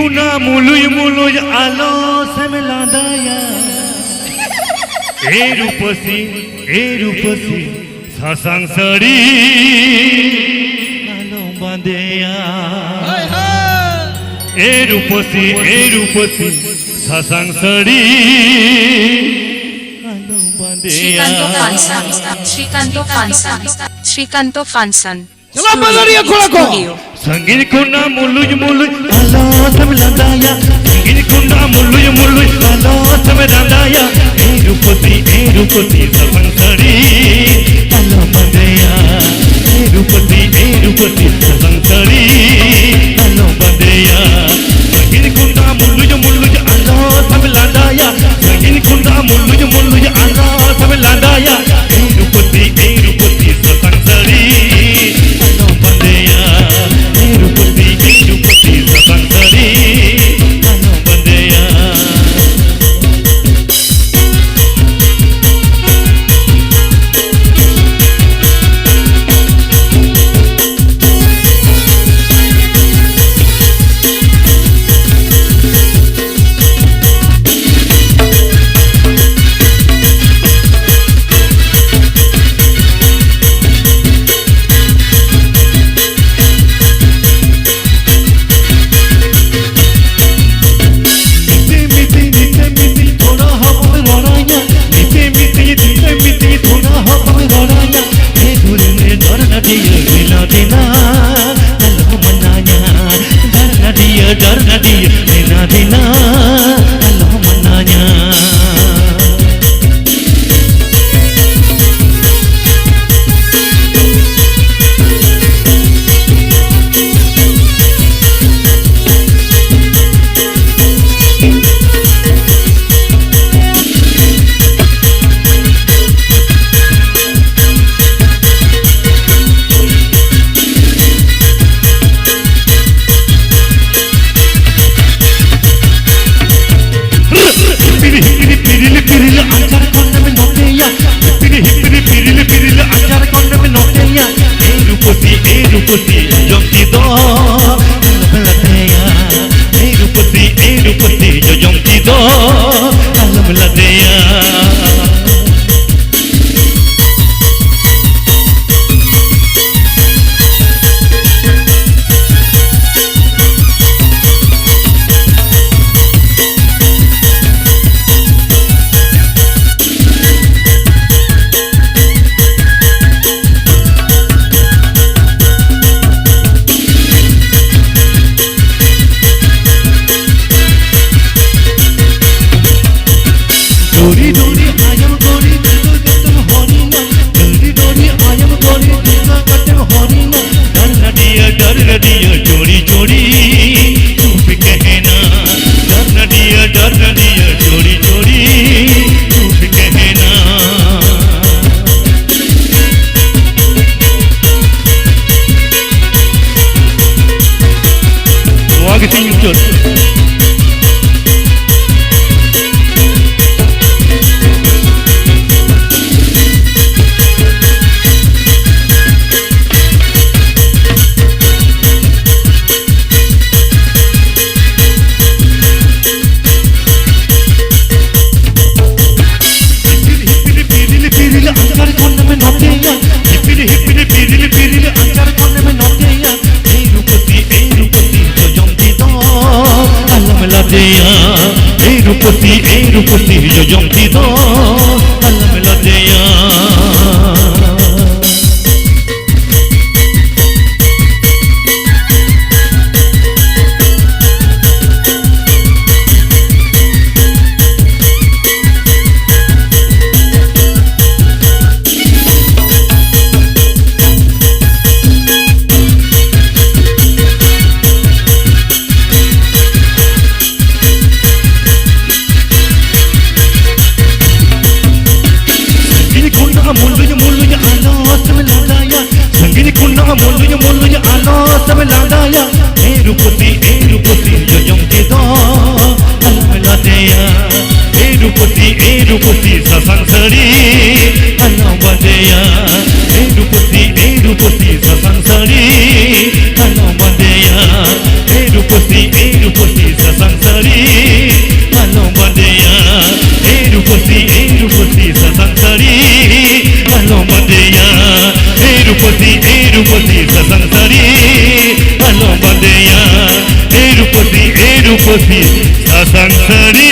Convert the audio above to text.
kuna muluy muluy alo semladaya Erupasi sasang sari alo bandeya Erupasi sasang sari alo bandeya Srikanto Fansan Sangir kuna muluy muluy alo semladaya Sangir kuna muluy muluy alo semladaya Erupati sasang sari alo bandeya Erupati sasang sari alo bandeya Sangir kuna muluy muluy alo semladaya Sangir kuna muluy muluy alo semladaya Erupati sasang sari alo bandeya Erupati sasang sari alo bandeya Darna diya dina dina Allah mananya Erupati jojom tido alam ladeya Erupati jojom tido alam ladeya Dori dori ayam dori dito katam horina Dori dori ayam dori dito katam horina Darna diya chori chori chup kehna Darna diya chori chori chup kehna Wage sing chot Erupati jojom tido alam ladeya Tapasi संसारी